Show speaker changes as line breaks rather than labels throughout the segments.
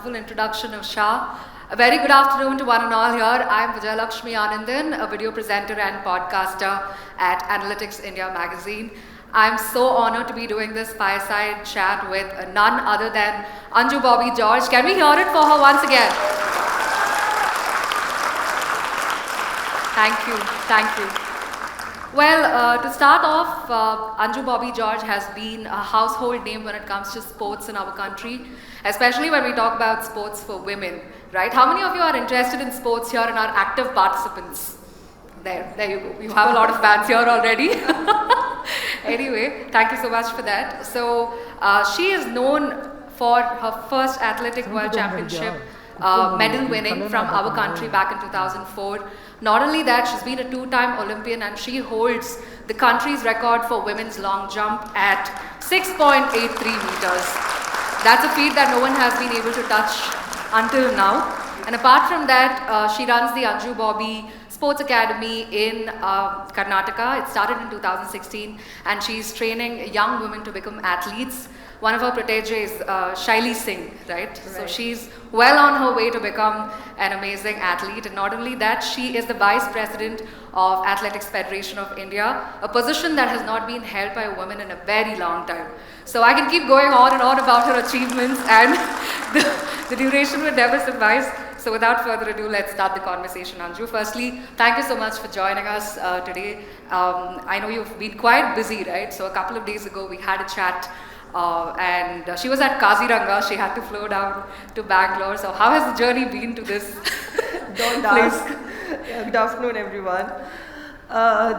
wonderful introduction of Shah. A very good afternoon to one and all here. I'm Vijayalakshmi Anandan, a video presenter and podcaster at Analytics India magazine. I'm so honored to be doing this fireside chat with none other than Anju Bobby George. Can we hear it for her once again? Thank you, thank you. Well, to start off, Anju Bobby George has been a household name when it comes to sports in our country, especially when we talk about sports for women, right? How many of you are interested in sports here and are active participants? There you go. You have a lot of fans here already. Anyway, thank you so much for that. So, she is known for her first athletic world championship medal winning from our country back in 2004. Not only that, she's been a two-time Olympian and she holds the country's record for women's long jump at 6.83 meters. That's a feat that no one has been able to touch until now. And apart from that, she runs the Anju Bobby Sports Academy in Karnataka. It started in 2016 and she's training young women to become athletes. One of her proteges, Shaili Singh, right? So she's well on her way to become an amazing athlete. And not only that, she is the Vice President of Athletics Federation of India, a position that has not been held by a woman in a very long time. So I can keep going on and on about her achievements and the duration would never suffice. So without further ado, let's start the conversation, Anju. Firstly, thank you so much for joining us today. I know you've been quite busy, right? So a couple of days ago, we had a chat and she was at Kaziranga. She had to flow down to Bangalore. So how has the journey been to this
Don't
place?
ask. Good afternoon, everyone.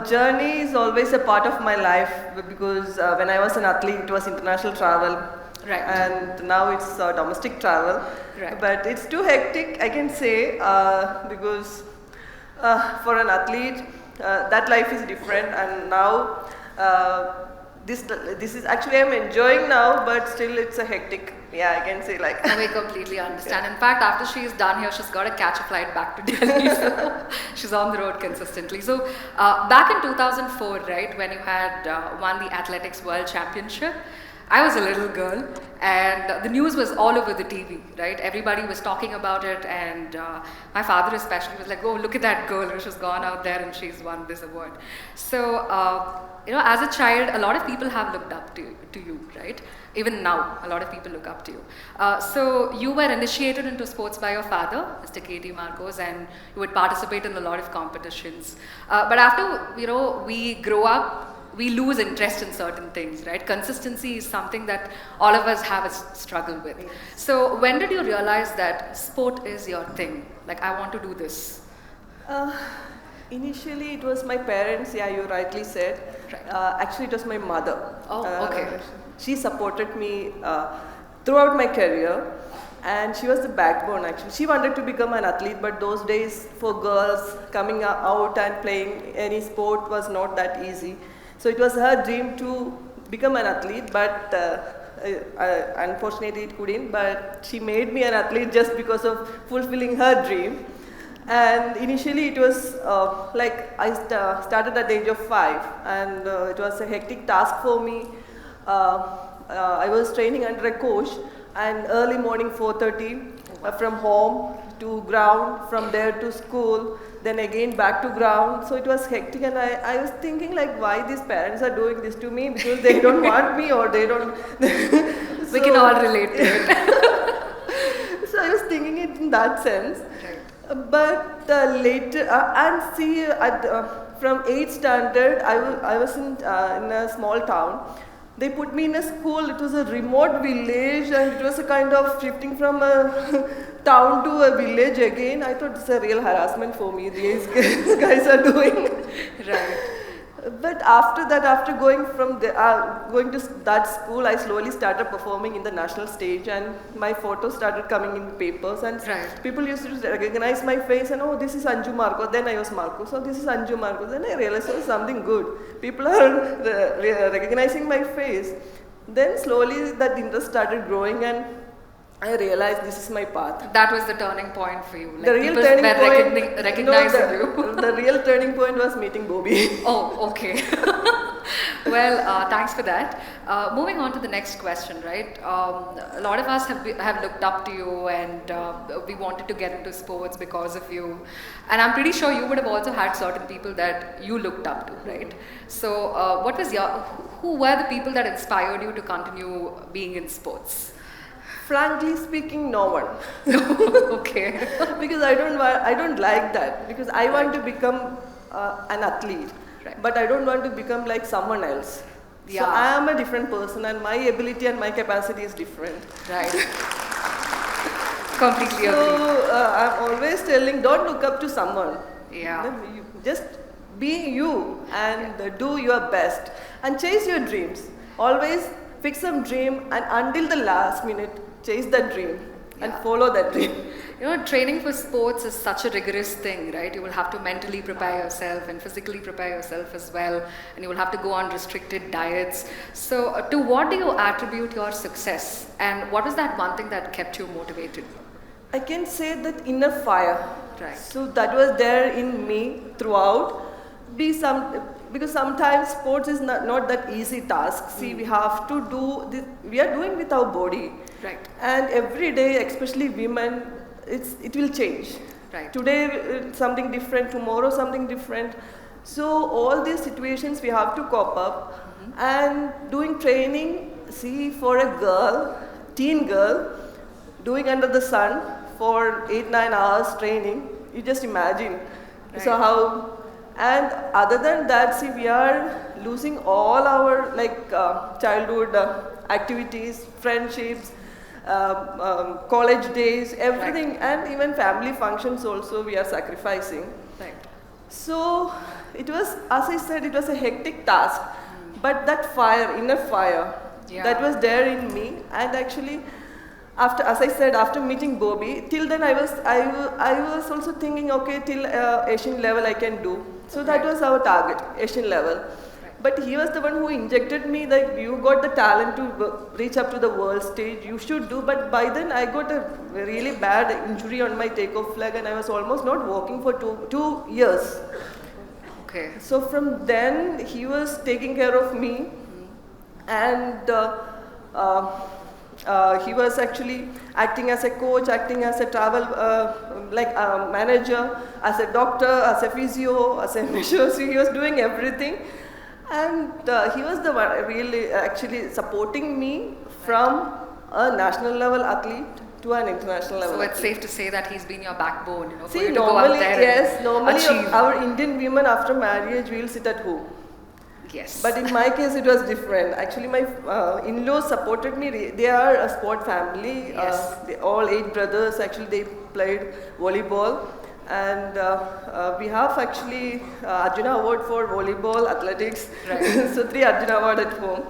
Journey is always a part of my life because when I was an athlete, it was international travel.
Right.
And now it's domestic travel.
Right.
But it's too hectic, I can say, because for an athlete, that life is different. And now, this is actually I'm enjoying now, but still it's a hectic. Yeah, I can say like.
And we completely understand. In fact, after she's done here, she's got to catch a flight back to Delhi. So she's on the road consistently. So back in 2004, right, when you had won the Athletics World Championship, I was a little girl and the news was all over the TV, right? Everybody was talking about it and my father especially was like, oh, look at that girl, she's gone out there and she's won this award. So, you know, as a child, a lot of people have looked up to you, right? Even now, a lot of people look up to you. So you were initiated into sports by your father, Mr. K.T. Marcos, and you would participate in a lot of competitions. But after, you know, we grow up, we lose interest in certain things, right? Consistency is something that all of us have a struggle with.
Yes.
So when did you realize that sport is your thing? Like, I want to do this.
Initially, it was my parents. Yeah, you rightly said.
Right.
Actually, it was my mother.
Oh, okay.
She supported me throughout my career, and she was the backbone. Actually, she wanted to become an athlete, but those days for girls coming out and playing any sport was not that easy. So it was her dream to become an athlete, but unfortunately it couldn't. But she made me an athlete just because of fulfilling her dream. And initially it was like I started at the age of 5 and it was a hectic task for me. I was training under a coach and early morning 4:30 from home to ground, from there to school, then again back to ground. So it was hectic and I was thinking like why these parents are doing this to me because they don't want me or they don't.
We can all relate to it.
So I was thinking it in that sense.
Right.
But later, and see, from 8th standard, I was in a small town. They put me in a school, it was a remote village and it was a kind of shifting from a town to a village again. I thought it's a real harassment for me, these guys are doing.
Right.
But after that, after going from going to that school, I slowly started performing in the national stage and my photos started coming in papers and people used to recognize my face and oh, this is Anju Marcos. Then I was Marcos, so this is Anju Marcos. Then I realized oh, something good. People are recognizing my face. Then slowly that interest started growing and I realized this is my path.
That was the turning point for you. Like
The real
people
turning
were
point,
recognizing
no,
you.
the real turning point was meeting Bobby.
Oh, okay. Well, thanks for that. Moving on to the next question, right? A lot of us have looked up to you, and we wanted to get into sports because of you. And I'm pretty sure you would have also had certain people that you looked up to, right? So, what was who were the people that inspired you to continue being in sports?
Frankly speaking, no one.
Okay.
Because I don't like that. Because I want to become an athlete, but I don't want to become like someone else.
Yeah.
So I am a different person, and my ability and my capacity is different.
Right. Completely agree.
So I'm always telling, don't look up to someone.
Yeah.
Just be you and do your best and chase your dreams. Always fix some dream, and until the last minute, chase that dream and follow that dream.
You know, training for sports is such a rigorous thing, right? You will have to mentally prepare yourself and physically prepare yourself as well, and you will have to go on restricted diets. So, to what do you attribute your success, and what was that one thing that kept you motivated?
I can say that inner fire.
Right.
So that was there in me throughout. Because sometimes sports is not that easy task. See, we have to do this. We are doing with our body.
Right.
And every day, especially women, it will change.
Right.
Today something different, tomorrow something different. So all these situations we have to cope up. And doing training, see, for a girl, teen girl, doing under the sun for 8-9 hours training, you just imagine.
Right.
So how, and other than that, see, we are losing all our childhood activities, friendships, college days, everything, and even family functions also we are sacrificing.
Right.
So it was, as I said, it was a hectic task, but that fire, inner fire, that was there in me. And actually, after, as I said, after meeting Bobby, till then I was also thinking, okay, till Asian level I can do. So that was our target, Asian level. But he was the one who injected me, like, you got the talent to reach up to the world stage, you should do. But by then I got a really bad injury on my takeoff leg, and I was almost not walking for two years.
Okay.
So from then he was taking care of me, and he was actually acting as a coach, acting as a travel manager, as a doctor, as a physio, as a measure. So he was doing everything. And he was the one really actually supporting me from a national level athlete to an international level.
So it's safe to say that he's been your backbone, you know, for
See,
you to go out there and
normally
achieve.
our Indian women after marriage will sit at home.
Yes.
But in my case, it was different. Actually, my in-laws supported me. They are a sport family.
Yes.
All 8 brothers, actually, they played volleyball. And we have actually Arjuna Award for volleyball, athletics.
Right.
So 3 Arjuna Award at home.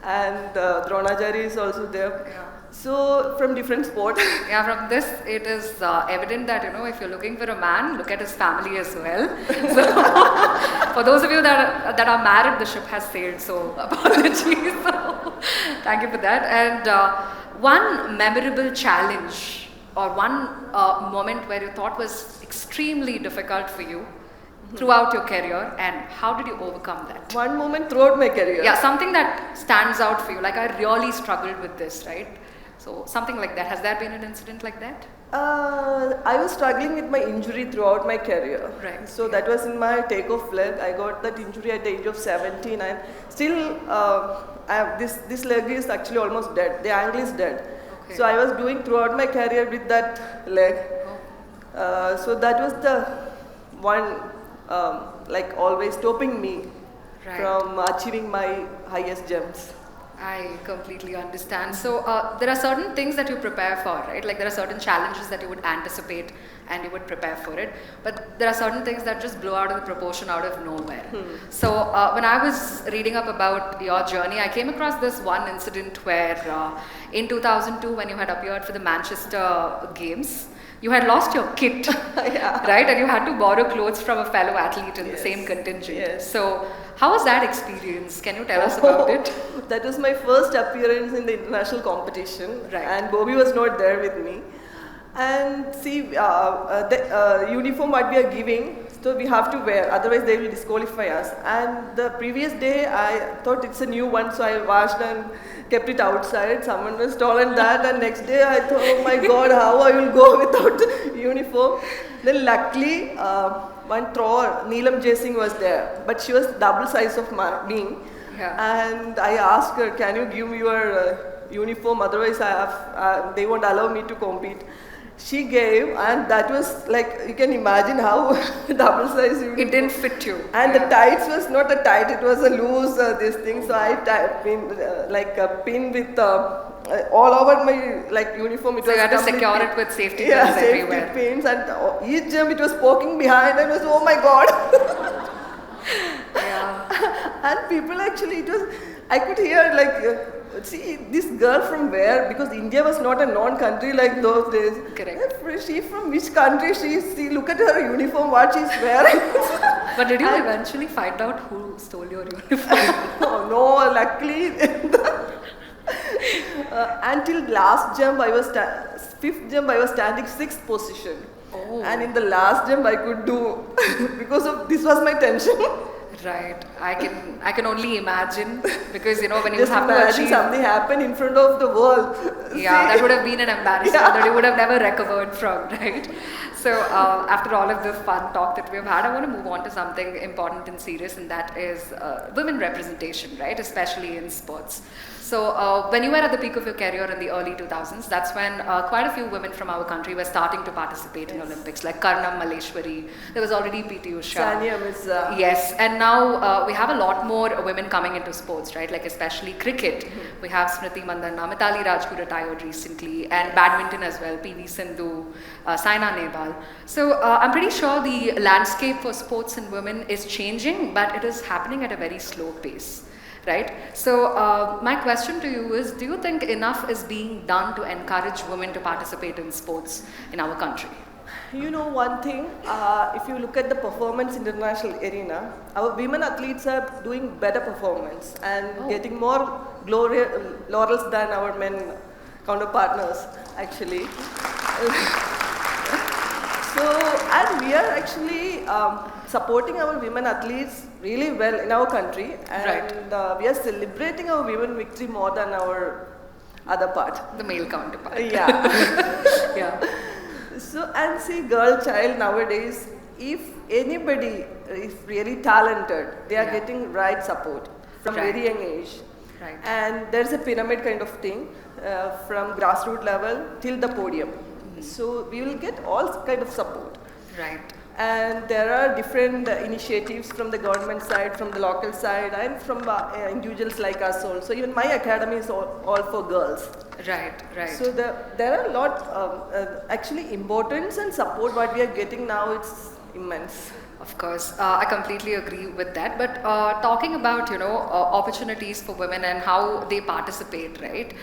And Dronacharya is also there.
Yeah.
So from different sports.
Yeah, from this it is evident that, you know, if you're looking for a man, look at his family as well. So, for those of you that are married, the ship has sailed. So apologies. So, thank you for that. And one memorable challenge or one moment where you thought was extremely difficult for you throughout your career, and how did you overcome that?
One moment throughout my career.
Yeah, something that stands out for you, like I really struggled with this, right? So something like that. Has there been an incident like that?
I was struggling with my injury throughout my career.
Right.
So that was in my takeoff leg. I got that injury at the age of 17, and still this leg is actually almost dead. The ankle is dead.
Okay.
So I was doing throughout my career with that leg. So that was the one always stopping me from achieving my highest gems.
I completely understand. So there are certain things that you prepare for, right? Like there are certain challenges that you would anticipate and you would prepare for it. But there are certain things that just blow out of the proportion out of nowhere. So when I was reading up about your journey, I came across this one incident where in 2002, when you had appeared for the Manchester Games, you had lost your kit,
Yeah.
right? And you had to borrow clothes from a fellow athlete in the
Yes.
same contingent.
Yes.
So, how was that experience? Can you tell us about it?
That was my first appearance in the international competition,
Right.
and Bobby was not there with me. And see, the uniform what we are giving, so we have to wear, otherwise they will disqualify us. And the previous day, I thought it's a new one, so I washed and kept it outside. Someone was stolen that, and next day I thought, oh my God, how I will go without uniform. Then luckily, one thrower, Neelam Jasing was there, but she was double size of me.
Yeah.
And I asked her, can you give me your uniform, otherwise they won't allow me to compete. She gave, and that was like, you can imagine how double size uniform.
It didn't fit you.
And the tights was not a tight, it was a loose this thing. So I pinned like a pin with all over my like uniform. It
So
was
you had to
complete
secure
pin.
it with safety
Yeah,
pins
safety
everywhere.
pins, and each jump it was poking behind, and it was, oh my God.
Yeah.
And people actually, it was, I could hear like, see, this girl from where? Because India was not a known country like those days.
Correct.
She from which country? See, look at her uniform, what she's wearing.
But did you eventually find out who stole your uniform?
Oh, no, luckily. Until last jump, fifth jump, I was standing sixth position.
Oh.
And in the last jump, I could do, because of, this was my tension.
Right. I can only imagine, because you know when you
Just
have to
imagine
achieve.
something happen in front of the world.
Yeah,
See?
that would have been an embarrassment that you would have never recovered from, right? So after all of the fun talk that we've had, I want to move on to something important and serious, and that is women representation, right? Especially in sports. So when you were at the peak of your career in the early 2000s, that's when quite a few women from our country were starting to participate in Olympics, like Karnam Malleshwari. There was already PT Usha.
Sania Mirza.
Yes, and now we have a lot more women coming into sports, right? Like especially cricket. We have Smriti Mandana, Mithali Raj who retired recently, and badminton as well, PV Sindhu, Saina Nehwal. So I'm pretty sure the landscape for sports and women is changing, but it is happening at a very slow pace. Right? So my question to you is, do you think enough is being done to encourage women to participate in sports in our country?
You know one thing, if you look at the performance international arena, our women athletes are doing better performance and getting more laurels than our men counterpartners actually. So, and we are actually supporting our women athletes really well in our country, and we are celebrating our women victory more than our other part.
The male counterpart.
Yeah.
Yeah.
So, and see, girl child nowadays, if anybody is really talented, they are getting right support from very young age.
Right.
And there's a pyramid kind of thing from grassroots level till the podium. So we will get all kind of support.
Right.
And there are different initiatives from the government side, from the local side, and from individuals like us also. Even my academy is all for girls.
Right, right.
So there are a lot, actually importance and support what we are getting now, it's immense.
Of course, I completely agree with that. But talking about, you know, opportunities for women and how they participate, right?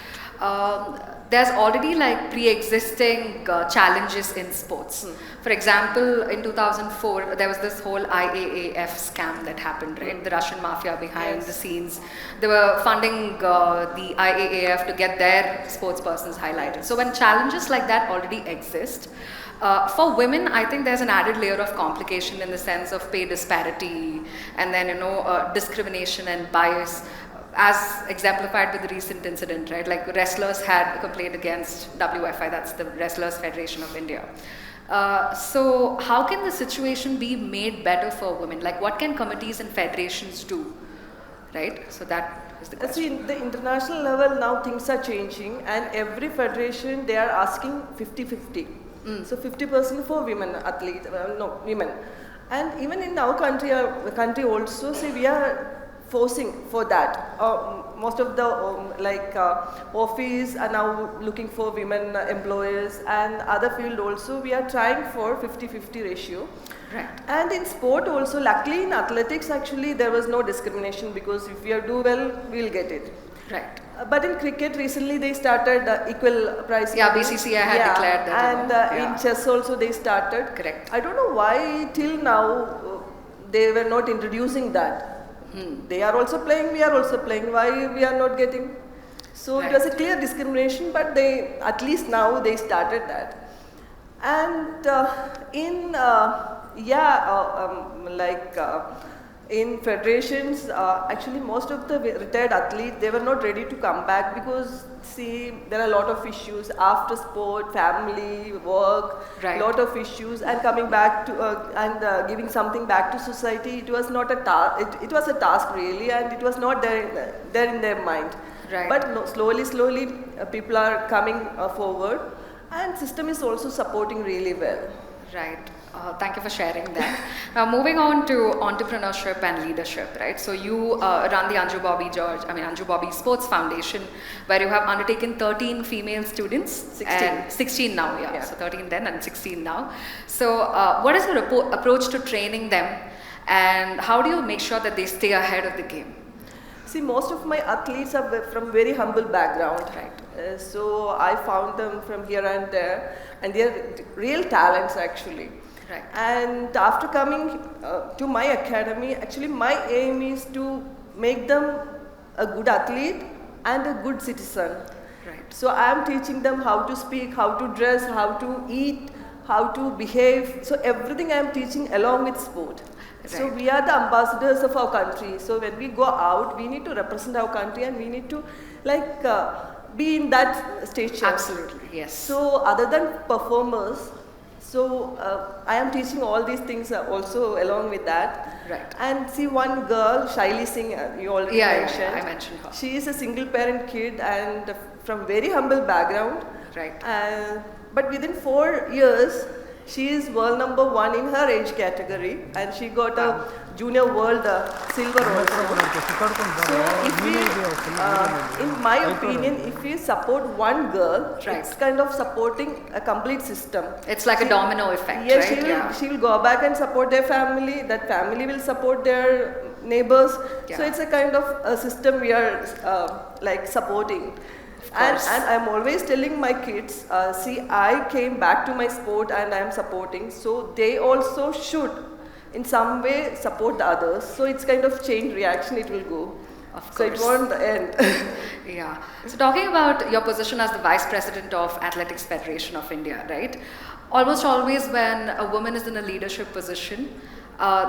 There's already like pre-existing challenges in sports. For example, in 2004, there was this whole IAAF scam that happened, right? The Russian mafia behind the scenes. They were funding the IAAF to get their sports persons highlighted. So when challenges like that already exist, for women, I think there's an added layer of complication in the sense of pay disparity and then, you know, discrimination and bias, as exemplified with the recent incident, right? Like wrestlers had a complaint against WFI, that's the Wrestlers Federation of India. So how can the situation be made better for women? Like what can committees and federations do, right? So that is the question.
See, in the international level now things are changing, and every federation they are asking 50-50. So 50% for women athletes, women. And even in our country also, see, we are forcing for that. Most of the office are now looking for women employers, and other field also we are trying for 50-50 ratio.
Right.
And in sport also, luckily in athletics actually there was no discrimination, because if we do well, we'll get it.
Right.
But in cricket, recently they started equal prize.
Yeah, BCCI had declared that.
And in chess also they started.
Correct.
I don't know why till now they were not introducing that. They are also playing, we are also playing. Why we are not getting? So it was a clear discrimination, but they, at least now they started that. And in federations, actually most of the retired athletes, they were not ready to come back because, see, there are a lot of issues after sport, family, work, lot of issues, and coming back to and giving something back to society. It was not a task. It was a task really, and it was not there in their mind.
Right.
But no, slowly, people are coming forward, and system is also supporting really well.
Right. Thank you for sharing that. Now, moving on to entrepreneurship and leadership, right? So you run the Anju Bobby Sports Foundation, where you have undertaken 13 female students.
16.
And 16 now, yeah. So 13 then and 16 now. So what is your approach to training them, and how do you make sure that they stay ahead of the game?
See, most of my athletes are from very humble background.
Right.
So I found them from here and there, and they are real talents actually.
Right.
And after coming to my academy, actually my aim is to make them a good athlete and a good citizen.
Right.
So I am teaching them how to speak, how to dress, how to eat, how to behave. So everything I am teaching along with sport. Right. So we are the ambassadors of our country. So when we go out, we need to represent our country, and we need to be in that station.
Absolutely, yes.
So other than performers, so I am teaching all these things also along with that.
Right.
And see, one girl, Shaili Singh, you already mentioned.
Yeah, I mentioned her.
She is a single parent kid and from very humble background.
Right.
But within 4 years, she is world number 1 in her age category, and she got a junior world silver also. So if we, in my opinion, if we support one girl, it's kind of supporting a complete system.
It's like a domino effect,
right? She will go back and support their family, that family will support their neighbors. So it's a kind of a system we are supporting. And I'm always telling my kids, see, I came back to my sport and I'm supporting, so they also should in some way support the others. So it's kind of chain reaction, it will go.
Of course.
So it won't end.
Yeah. So talking about your position as the Vice President of Athletics Federation of India, right? Almost always when a woman is in a leadership position,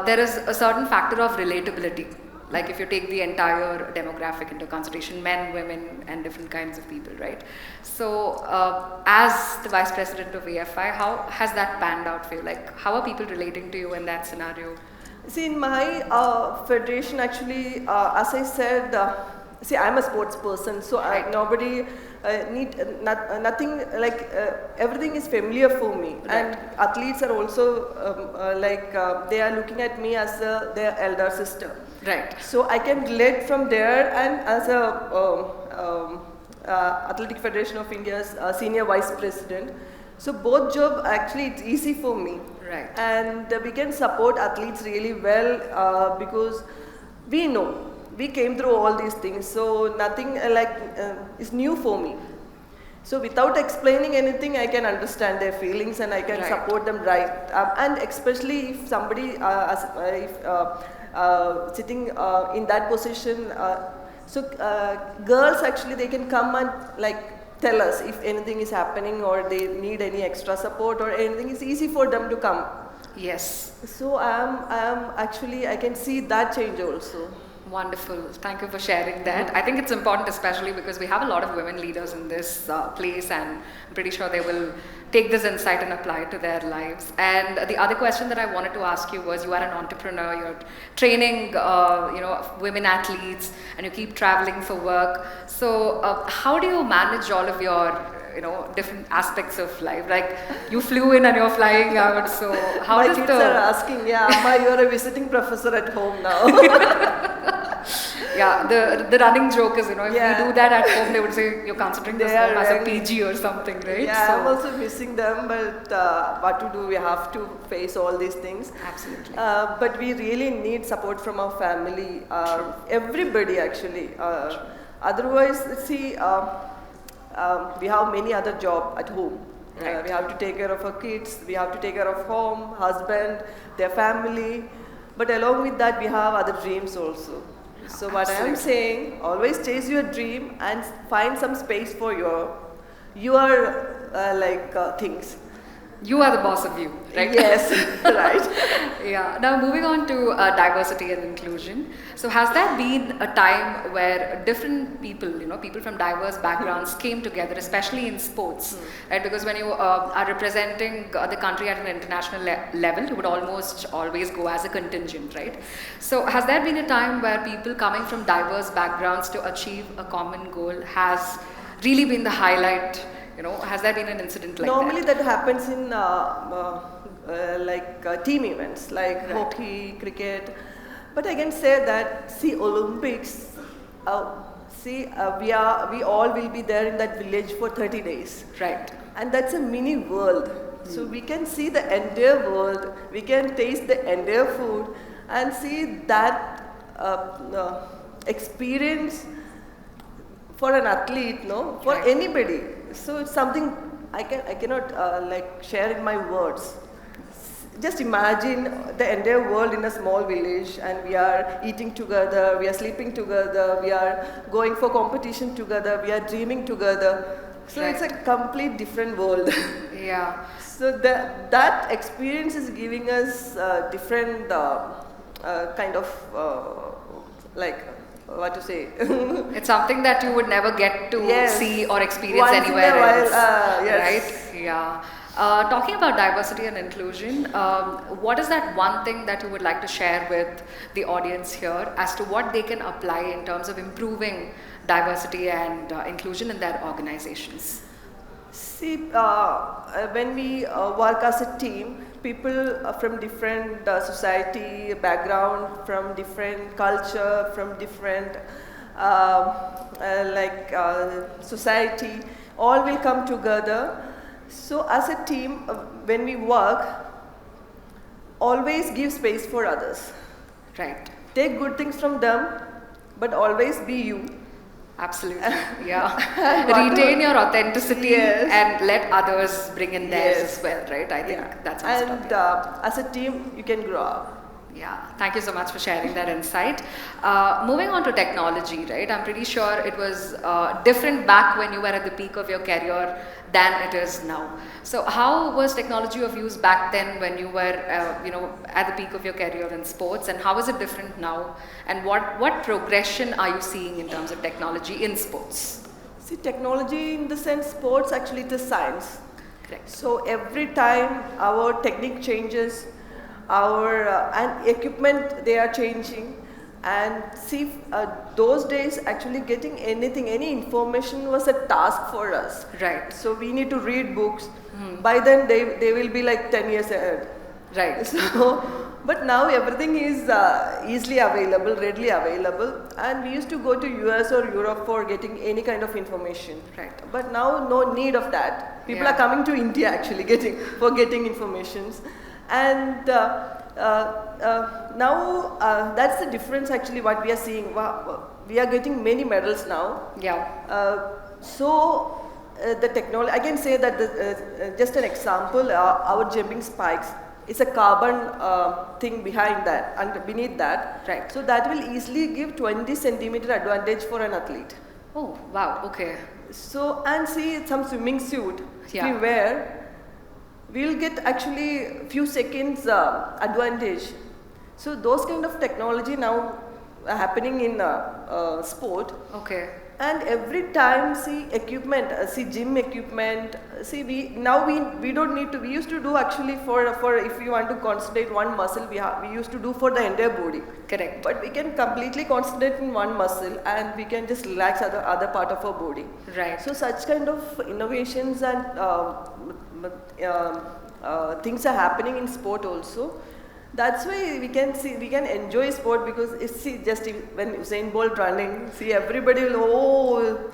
there is a certain factor of relatability. Like if you take the entire demographic into consideration, men, women, and different kinds of people, right? So as the Vice President of AFI, how has that panned out for you? Like, how are people relating to you in that scenario?
See, in my federation, actually, as I said, see, I'm a sports person, so nobody nothing like everything is familiar for me, and athletes are also they are looking at me as their elder sister.
Right.
So I can relate from there, and as a Athletic Federation of India's senior vice president. So both jobs actually it's easy for me.
Right.
And we can support athletes really well because we know. We came through all these things, so nothing is new for me. So without explaining anything, I can understand their feelings and I can support them and especially if somebody sitting in that position, girls actually they can come and tell us if anything is happening or they need any extra support or anything. It's easy for them to come.
Yes.
So I can see that change also.
Wonderful. Thank you for sharing that. I think it's important, especially because we have a lot of women leaders in this place, and I'm pretty sure they will take this insight and apply it to their lives. And the other question that I wanted to ask you was, you are an entrepreneur, you're training women athletes, and you keep traveling for work. So how do you manage all of your different aspects of life? Like, you flew in and you're flying out, so how
My
does
kids are asking, Amma, you're a visiting professor at home now.
Yeah, the running joke is, if we do that at home, they would say you're considering this home as a PG or something, right?
Yeah, so I'm also missing them, but what to do, we have to face all these things.
Absolutely.
But we really need support from our family, everybody actually. Otherwise, see, we have many other jobs at home.
Right.
We have to take care of our kids, we have to take care of home, husband, their family. But along with that, we have other dreams also. So what I am saying, always chase your dream and find some space for your things.
You are the boss of you, right?
Yes, right.
Yeah. Now moving on to diversity and inclusion. So has there been a time where different people, people from diverse backgrounds came together, especially in sports, right? Because when you are representing the country at an international level, you would almost always go as a contingent, right? So has there been a time where people coming from diverse backgrounds to achieve a common goal has really been the highlight? Has there been an incident like
Normally
that?
that happens in team events like hockey, cricket. But I can say that, see, Olympics, we all will be there in that village for 30 days.
Right.
And that's a mini world. So we can see the entire world, we can taste the entire food and see that experience for an athlete, for anybody. So it's something I cannot share in my words. Just imagine the entire world in a small village, and we are eating together, we are sleeping together, we are going for competition together, we are dreaming together. So it's a complete different world.
Yeah.
So that experience is giving us different kind of what to say?
It's something that you would never get to see or experience
Once
anywhere
in a while,
else.
yes.
Right? Yeah. Talking about diversity and inclusion, what is that one thing that you would like to share with the audience here as to what they can apply in terms of improving diversity and inclusion in their organizations?
See, when we work as a team, people from different society background, from different culture, from different society, all will come together. So as a team, when we work, always give space for others.
Right.
Take good things from them, but always be you.
Absolutely, yeah. Retain your authenticity and let others bring in theirs as well, right? I think that's
and as a team, you can grow up.
Yeah, thank you so much for sharing that insight. Moving on to technology, right? I'm pretty sure it was different back when you were at the peak of your career than it is now. So how was technology of use back then when you were, at the peak of your career in sports, and how is it different now? And what progression are you seeing in terms of technology in sports?
See, technology in the sense sports actually it is science.
Correct.
So every time our technique changes, our and equipment they are changing, and see those days actually getting any information was a task for us.
Right.
So we need to read books. By then they will be like 10 years ahead.
Right.
So, but now everything is easily available, readily available, and we used to go to US or Europe for getting any kind of information.
Right.
But now no need of that. People are coming to India actually getting informations. And now that's the difference actually what we are seeing. We are getting many medals now.
Yeah.
The technology, I can say that just an example, our jumping spikes, it's a carbon thing behind that and beneath that.
Right.
So that will easily give 20 centimeter advantage for an athlete.
Oh, wow, okay.
So, and see some swimming suit if
Yeah.
we wear, we'll get actually few seconds advantage. So those kind of technology now are happening in sport.
Okay.
And every time, see equipment, see gym equipment, see we don't need to, we used to do actually for if you want to concentrate one muscle, we used to do for the entire body.
Correct.
But we can completely concentrate in one muscle and we can just relax other part of our body.
Right.
So such kind of innovations and things are happening in sport also. That's why we can enjoy sport, because when Usain Bolt running, see everybody will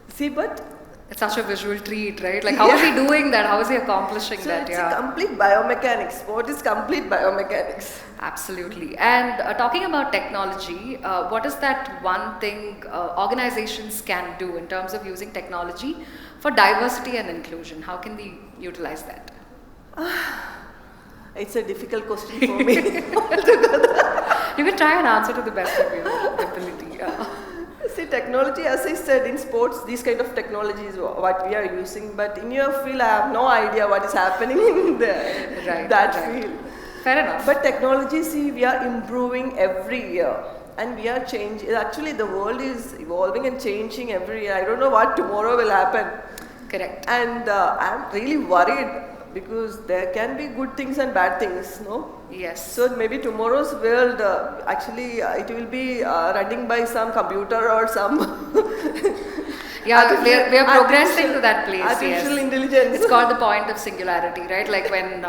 see, but
It's such a visual treat, right? Like, how is he doing that? How is he accomplishing
So
that?
it's a complete biomechanics. Sport is complete biomechanics.
Absolutely. And talking about technology, what is that one thing organizations can do in terms of using technology for diversity and inclusion? How can we utilize that?
It's a difficult question for me.
You can try and answer to the best of your ability. Yeah.
See, technology, as I said, in sports, these kind of technology is what we are using. But in your field, I have no idea what is happening in that field.
Fair enough.
But technology, see, we are improving every year. And we are changing. Actually, the world is evolving and changing every year. I don't know what tomorrow will happen.
Correct.
And I'm really worried because there can be good things and bad things, no?
Yes.
So maybe tomorrow's world, actually, it will be running by some computer or some.
Yeah, we are progressing to that place.
Artificial intelligence.
It's called the point of singularity, right? Like when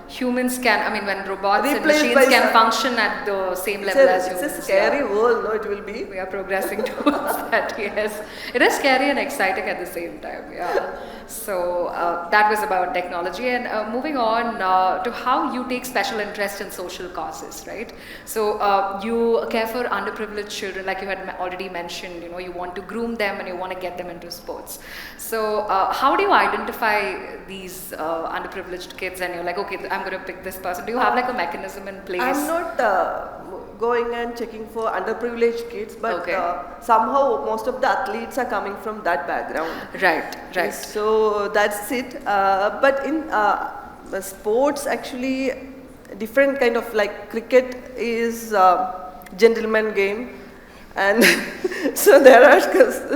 humans can, when robots and
Replaced
machines can function at the same level as humans.
It's a scary world, no? It will be.
We are progressing towards that, yes. It is scary and exciting at the same time, yeah. So that was about technology, and moving on to how you take special interest in social causes, right? So you care for underprivileged children, like you had already mentioned. You want to groom them and you want to get them into sports. So how do you identify these underprivileged kids, and you're like, okay, I'm going to pick this person? Do you have like a mechanism in place?
I'm not going and checking for underprivileged kids, but somehow most of the athletes are coming from that background.
Right.
So that's it. But in sports, actually, different kind of, like cricket is gentleman game. And so there are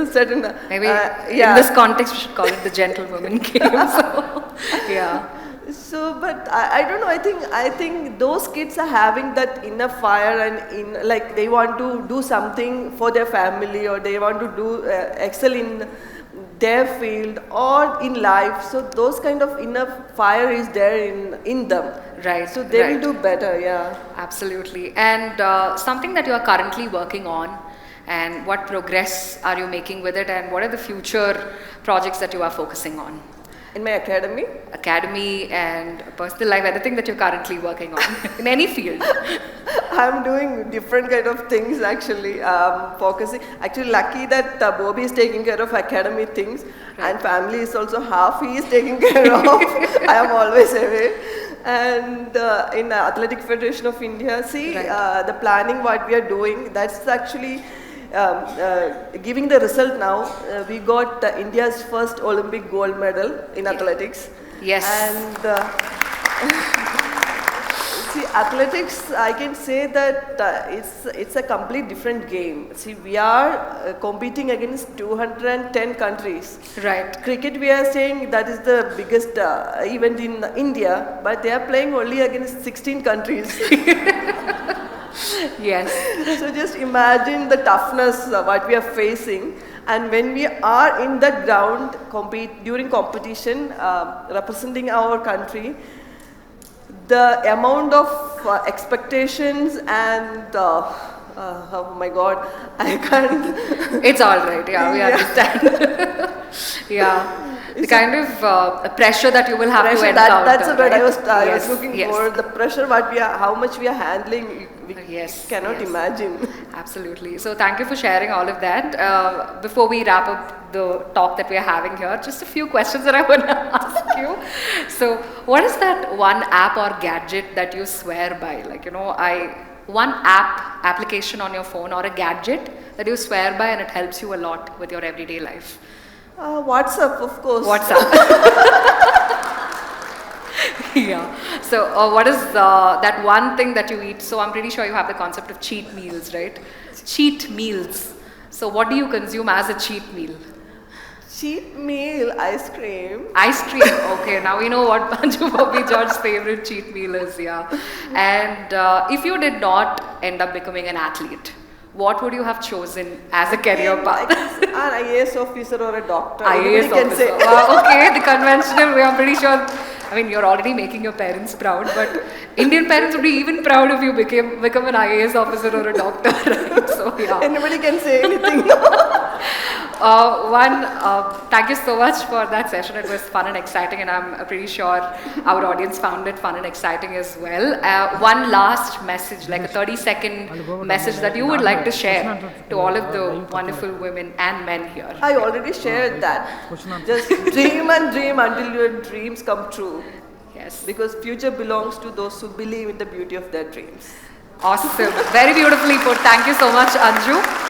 certain
maybe in this context we should call it the gentlewoman game. So yeah.
So, but I don't know. I think those kids are having that inner fire, and like they want to do something for their family, or they want to do excel in their field or in life. So those kind of inner fire is there in them.
Right.
So they will do better. Yeah.
Absolutely. And something that you are currently working on, and what progress are you making with it, and what are the future projects that you are focusing on?
In my academy?
Academy and personal life, anything that you're currently working on, in any field.
I'm doing different kind of things actually, focusing. Actually, lucky that Bobby is taking care of academy things, and family is also half he is taking care of. I am always away. And in Athletic Federation of India, see, the planning what we are doing, that's actually giving the result now. We got India's first Olympic gold medal in athletics.
Yes.
And see, athletics, I can say that it's a complete different game. See, we are competing against 210 countries.
Right.
Cricket, we are saying that is the biggest event in India, but they are playing only against 16 countries.
Yes.
So just imagine the toughness what we are facing, and when we are in the ground during competition, representing our country, the amount of expectations and oh my God, I can't.
It's all right. Yeah, we understand. Yeah. The kind of pressure that you will have to encounter.
That's what I was looking
yes.
for. The pressure, how much we are handling, we cannot imagine.
Absolutely. So thank you for sharing all of that. Before we wrap up the talk that we are having here, just a few questions that I want to ask you. So what is that one app or gadget that you swear by? Like, one application on your phone or a gadget that you swear by and it helps you a lot with your everyday life?
WhatsApp, of course.
WhatsApp. Yeah. So what is that one thing that you eat? So I'm pretty sure you have the concept of cheat meals, right? Cheat meals. So what do you consume as a cheat meal?
Cheat meal, ice cream.
Ice cream. Okay, now we know what Anju Bobby George's favorite cheat meal is, yeah. And if you did not end up becoming an athlete, what would you have chosen as a career path?
An IAS officer or a doctor.
IAS officer. Wow, okay, the conventional way. I'm pretty sure I mean, you're already making your parents proud, but Indian parents would be even proud if you become an IAS officer or a doctor, right? So yeah.
Anybody can say anything.
Thank you so much for that session. It was fun and exciting, and I'm pretty sure our audience found it fun and exciting as well. One last message, like a 30-second message that you would like to share to all of the wonderful women and men here.
I already shared that. Just dream and dream until your dreams come true.
Yes.
Because future belongs to those who believe in the beauty of their dreams.
Awesome. Very beautifully put. Thank you so much, Anju.